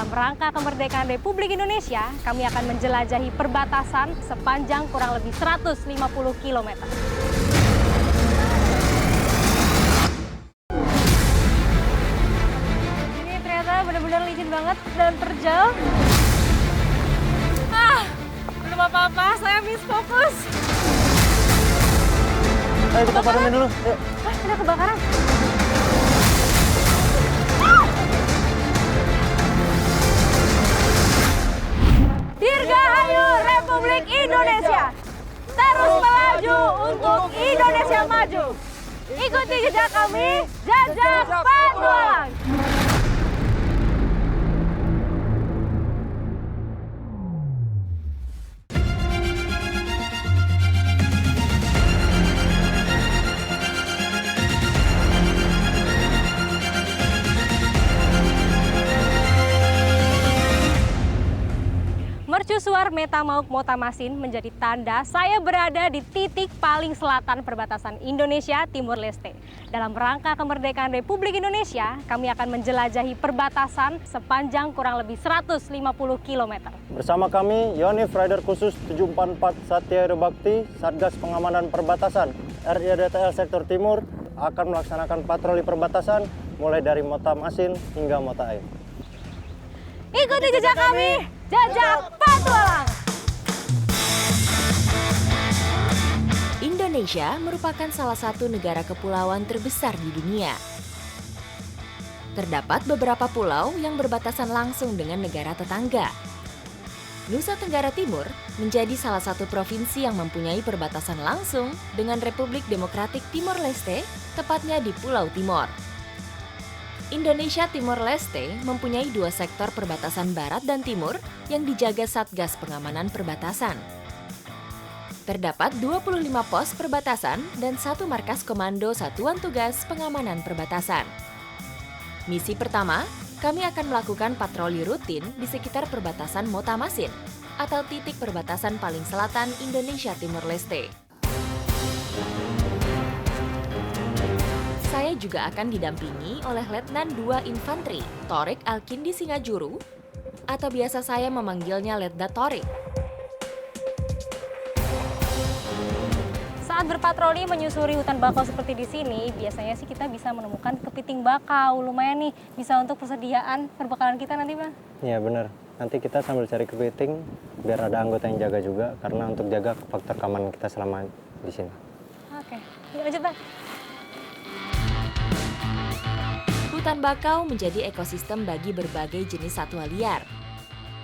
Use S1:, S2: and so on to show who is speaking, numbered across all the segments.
S1: Dalam rangka kemerdekaan Republik Indonesia, kami akan menjelajahi perbatasan sepanjang kurang lebih 150 km. Ini ternyata benar-benar licin banget dan terjal. Belum apa-apa, saya miss fokus.
S2: Ayo kita pademin dulu. Yuk.
S1: Ada kebakaran. Dirgahayu Republik Indonesia, terus melaju untuk Indonesia maju. Ikuti jejak kami, Jajak Petualang. Mercusuar Metamauk Motamasin menjadi tanda saya berada di titik paling selatan perbatasan Indonesia Timur Leste. Dalam rangka kemerdekaan Republik Indonesia, kami akan menjelajahi perbatasan sepanjang kurang lebih 150 km.
S2: Bersama kami, Yonif Rider Khusus 744 Satya Hira Bakti, Satgas Pengamanan Perbatasan RIDTL Sektor Timur akan melaksanakan patroli perbatasan mulai dari Motamasin hingga Mota Air.
S1: Ikuti jejak kami, Jajak Petualang.
S3: Indonesia merupakan salah satu negara kepulauan terbesar di dunia. Terdapat beberapa pulau yang berbatasan langsung dengan negara tetangga. Nusa Tenggara Timur menjadi salah satu provinsi yang mempunyai perbatasan langsung dengan Republik Demokratik Timor Leste, tepatnya di Pulau Timor. Indonesia Timor Leste mempunyai dua sektor perbatasan barat dan timur yang dijaga Satgas Pengamanan Perbatasan. Terdapat 25 pos perbatasan dan 1 markas komando Satuan Tugas Pengamanan Perbatasan. Misi pertama, kami akan melakukan patroli rutin di sekitar perbatasan Motamasin atau titik perbatasan paling selatan Indonesia Timor Leste. Saya juga akan didampingi oleh Letnan 2 Infanteri Torik Alkindi Singajuru atau biasa saya memanggilnya Letda Torik.
S1: Saat berpatroli menyusuri hutan bakau seperti di sini, biasanya sih kita bisa menemukan kepiting bakau. Lumayan nih, bisa untuk persediaan perbekalan kita nanti, Bang.
S2: Iya benar. Nanti kita sambil cari kepiting biar ada anggota yang jaga juga karena untuk jaga faktor keamanan kita selama di sini.
S1: Oke, yuk lanjut, Bang.
S3: Hutan bakau menjadi ekosistem bagi berbagai jenis satwa liar.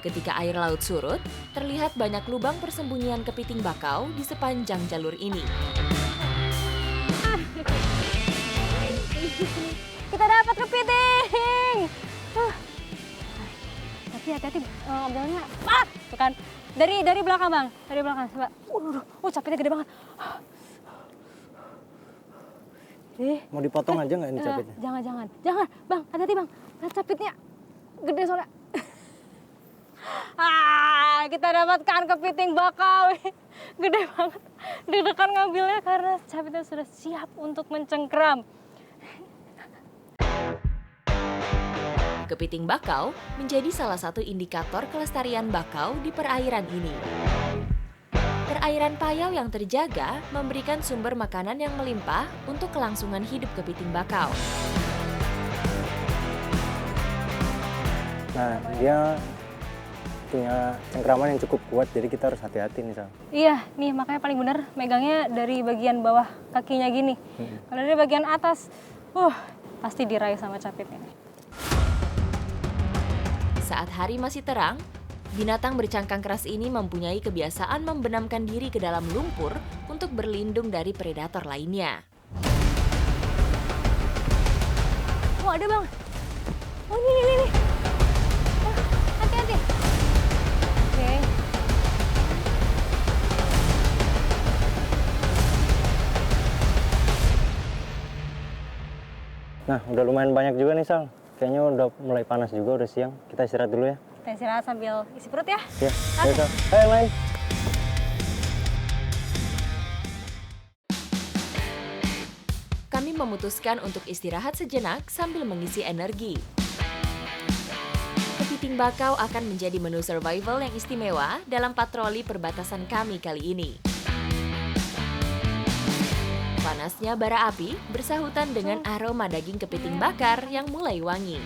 S3: Ketika air laut surut, terlihat banyak lubang persembunyian kepiting bakau di sepanjang jalur ini.
S1: Kita dapat kepiting. Tapi hati-hati ambilnya. Tuh kan. Dari belakang, Bang. Dari belakang. Coba. Capitnya gede banget.
S2: Mau dipotong aja nggak ini capitnya?
S1: Jangan, Bang, hati-hati, Bang. Lihat capitnya gede soalnya. Kita dapatkan kepiting bakau. Gede banget. Deg-degan ngambilnya karena capitnya sudah siap untuk mencengkeram.
S3: Kepiting bakau menjadi salah satu indikator kelestarian bakau di perairan ini. Perairan Payau yang terjaga memberikan sumber makanan yang melimpah untuk kelangsungan hidup kepiting bakau.
S2: Nah, dia punya cengkraman yang cukup kuat, jadi kita harus hati-hati nih, Sal.
S1: Iya, nih makanya paling bener megangnya dari bagian bawah kakinya gini. Kalau dari bagian atas, pasti diraih sama capitnya.
S3: Saat hari masih terang, binatang bercangkang keras ini mempunyai kebiasaan membenamkan diri ke dalam lumpur untuk berlindung dari predator lainnya.
S1: Oh, ada, Bang. Oh, ini. Hati-hati. Oke.
S2: Nah, udah lumayan banyak juga nih, Sal. Kayaknya udah mulai panas juga, udah siang. Kita istirahat dulu ya.
S1: Kita istirahat sambil isi perut ya.
S2: Iya,
S1: Oke.
S2: Sal. Ayo, yang lain.
S3: Kami memutuskan untuk istirahat sejenak sambil mengisi energi. kepiting bakau akan menjadi menu survival yang istimewa dalam patroli perbatasan kami kali ini. Panasnya bara api bersahutan dengan aroma daging kepiting bakar yang mulai wangi.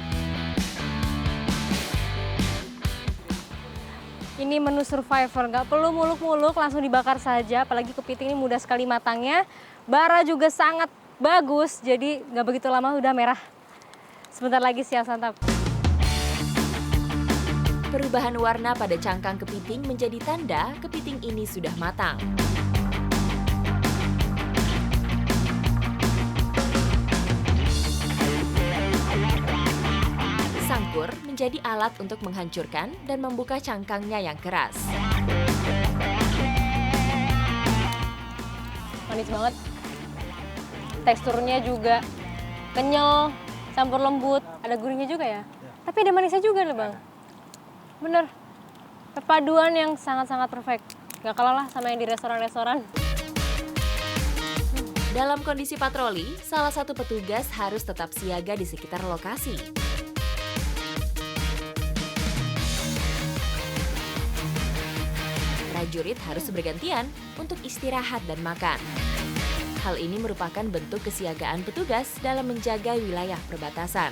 S1: Ini menu survivor, nggak perlu muluk-muluk, langsung dibakar saja. Apalagi kepiting ini mudah sekali matangnya. Bara juga sangat bagus, jadi nggak begitu lama udah merah. Sebentar lagi siap santap.
S3: Perubahan warna pada cangkang kepiting menjadi tanda kepiting ini sudah matang. Sangkur menjadi alat untuk menghancurkan dan membuka cangkangnya yang keras.
S1: Manis banget. Teksturnya juga kenyal, campur lembut, ada gurihnya juga ya. Tapi ada manisnya juga loh bang. Bener, perpaduan yang sangat-sangat perfect. Gak kalah lah sama yang di restoran-restoran.
S3: Dalam kondisi patroli, salah satu petugas harus tetap siaga di sekitar lokasi. Prajurit harus bergantian untuk istirahat dan makan. Hal ini merupakan bentuk kesiagaan petugas dalam menjaga wilayah perbatasan.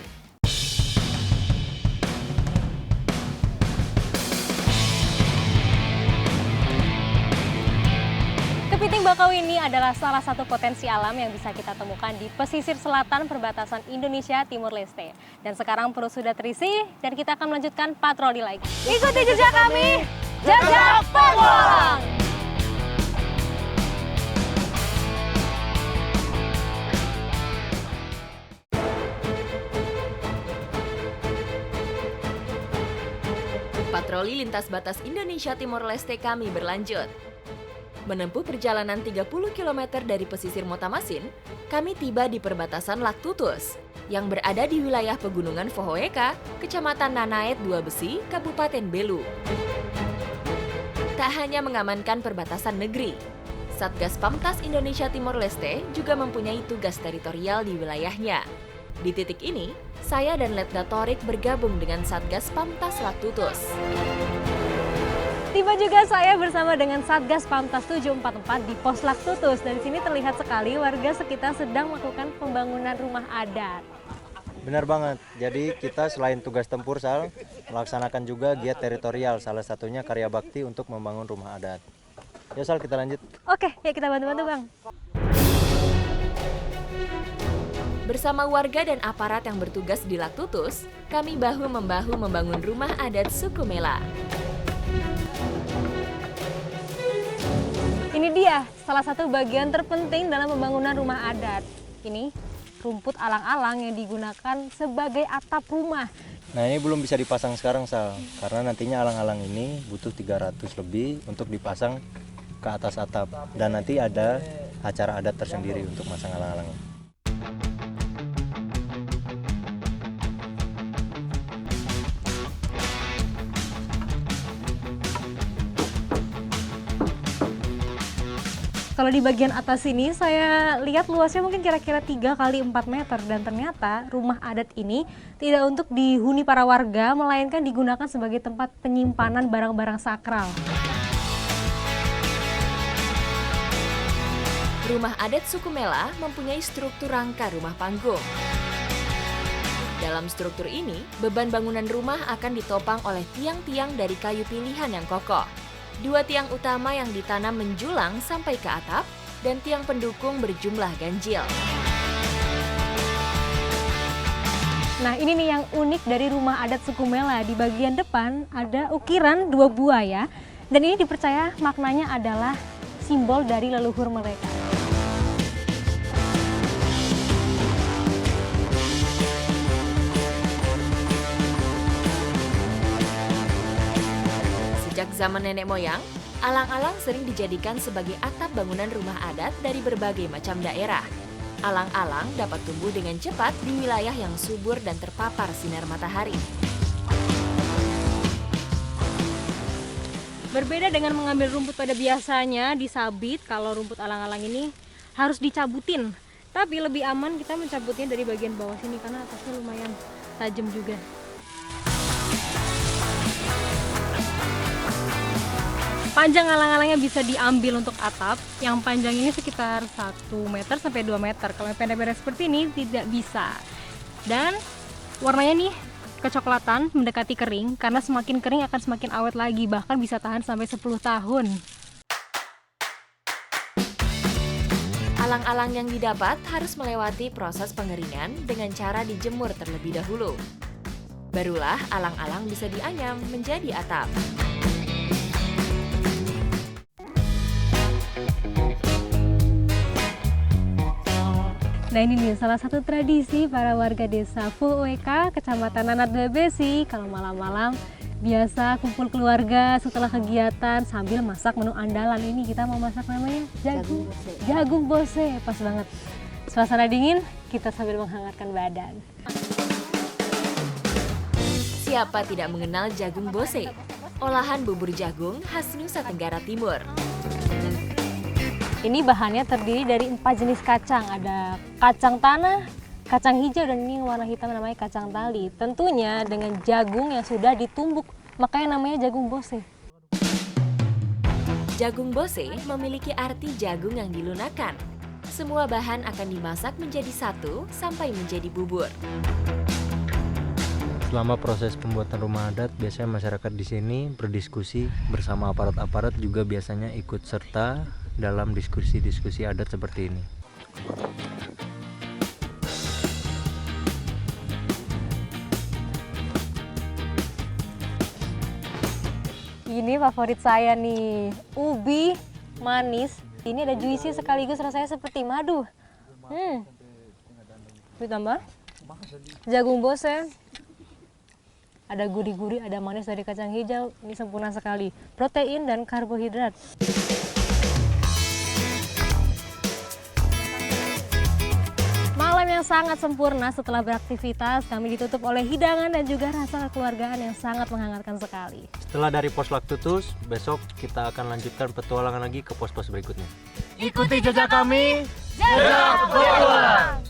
S1: Kepiting bakau ini adalah salah satu potensi alam yang bisa kita temukan di pesisir selatan perbatasan Indonesia Timur Leste. Dan sekarang perut sudah terisi dan kita akan melanjutkan patroli lagi. Ikuti jejak kami, Jejak Petualang!
S3: Patroli lintas batas Indonesia Timor Leste kami berlanjut. Menempuh perjalanan 30 km dari pesisir Motamasin, kami tiba di perbatasan Laktutus yang berada di wilayah pegunungan Fohoeka, Kecamatan Nanaet Dua Besi, Kabupaten Belu. Tak hanya mengamankan perbatasan negeri, Satgas Pamtas Indonesia Timor Leste juga mempunyai tugas teritorial di wilayahnya. Di titik ini, saya dan Letda Torik bergabung dengan Satgas Pamtas Laktutus.
S1: Tiba juga saya bersama dengan Satgas Pamtas 744 di Pos Laktutus. Dan di sini terlihat sekali warga sekitar sedang melakukan pembangunan rumah adat.
S2: Benar banget. Jadi kita selain tugas tempur Sal, melaksanakan juga giat teritorial, salah satunya karya bakti untuk membangun rumah adat. Ya Sal, kita lanjut.
S1: Oke, ya kita bantu-bantu Bang.
S3: Bersama warga dan aparat yang bertugas di Laktutus, kami bahu-membahu membangun rumah adat suku Mela.
S1: Ini dia salah satu bagian terpenting dalam pembangunan rumah adat. Ini rumput alang-alang yang digunakan sebagai atap rumah.
S2: Nah ini belum bisa dipasang sekarang Sal, karena nantinya alang-alang ini butuh 300 lebih untuk dipasang ke atas atap. Dan nanti ada acara adat tersendiri untuk masang alang-alangnya.
S1: Kalau di bagian atas ini saya lihat luasnya mungkin kira-kira 3 kali 4 meter dan ternyata rumah adat ini tidak untuk dihuni para warga melainkan digunakan sebagai tempat penyimpanan barang-barang sakral.
S3: Rumah adat suku Mela mempunyai struktur rangka rumah panggung. Dalam struktur ini, beban bangunan rumah akan ditopang oleh tiang-tiang dari kayu pilihan yang kokoh. 2 tiang utama yang ditanam menjulang sampai ke atap dan tiang pendukung berjumlah ganjil.
S1: Nah ini nih yang unik dari rumah adat suku Mela. Di bagian depan ada ukiran 2 buaya dan ini dipercaya maknanya adalah simbol dari leluhur mereka.
S3: Sejak zaman nenek moyang, alang-alang sering dijadikan sebagai atap bangunan rumah adat dari berbagai macam daerah. Alang-alang dapat tumbuh dengan cepat di wilayah yang subur dan terpapar sinar matahari.
S1: Berbeda dengan mengambil rumput pada biasanya disabit, kalau rumput alang-alang ini harus dicabutin. Tapi lebih aman kita mencabutnya dari bagian bawah sini karena atasnya lumayan tajam juga. Panjang alang-alangnya bisa diambil untuk atap. Yang panjang ini sekitar 1 meter sampai 2 meter. Kalau yang pendek-pendek seperti ini tidak bisa. Dan warnanya nih kecoklatan mendekati kering, karena semakin kering akan semakin awet lagi, bahkan bisa tahan sampai 10 tahun.
S3: Alang-alang yang didapat harus melewati proses pengeringan dengan cara dijemur terlebih dahulu. Barulah alang-alang bisa dianyam menjadi atap.
S1: Nah ini nih salah satu tradisi para warga desa Fullweka, Kecamatan Nanat Bebesi. Kalau malam-malam biasa kumpul keluarga setelah kegiatan sambil masak menu andalan. Ini kita mau masak namanya jagung bose. Pas banget. Suasana dingin, kita sambil menghangatkan badan.
S3: Siapa tidak mengenal jagung bose? Olahan bubur jagung khas Nusa Tenggara Timur.
S1: Ini bahannya terdiri dari 4 jenis kacang. Ada kacang tanah, kacang hijau, dan ini warna hitam namanya kacang tali. Tentunya dengan jagung yang sudah ditumbuk, makanya namanya jagung bose.
S3: Jagung bose memiliki arti jagung yang dilunakan. Semua bahan akan dimasak menjadi satu sampai menjadi bubur.
S4: Selama proses pembuatan rumah adat, biasanya masyarakat di sini berdiskusi bersama aparat-aparat, juga biasanya ikut serta dalam diskusi-diskusi adat seperti ini.
S1: Ini favorit saya nih, ubi manis. Ini ada juicy sekaligus rasanya seperti madu. Ditambah jagung bose. Ada gurih-gurih, ada manis dari kacang hijau. Ini sempurna sekali. Protein dan karbohidrat. Malam yang sangat sempurna setelah beraktivitas, kami ditutup oleh hidangan dan juga rasa kekeluargaan yang sangat menghangatkan sekali.
S4: Setelah dari pos Laktutus, besok kita akan lanjutkan petualangan lagi ke pos-pos berikutnya.
S2: Ikuti jejak kami, jejak bola.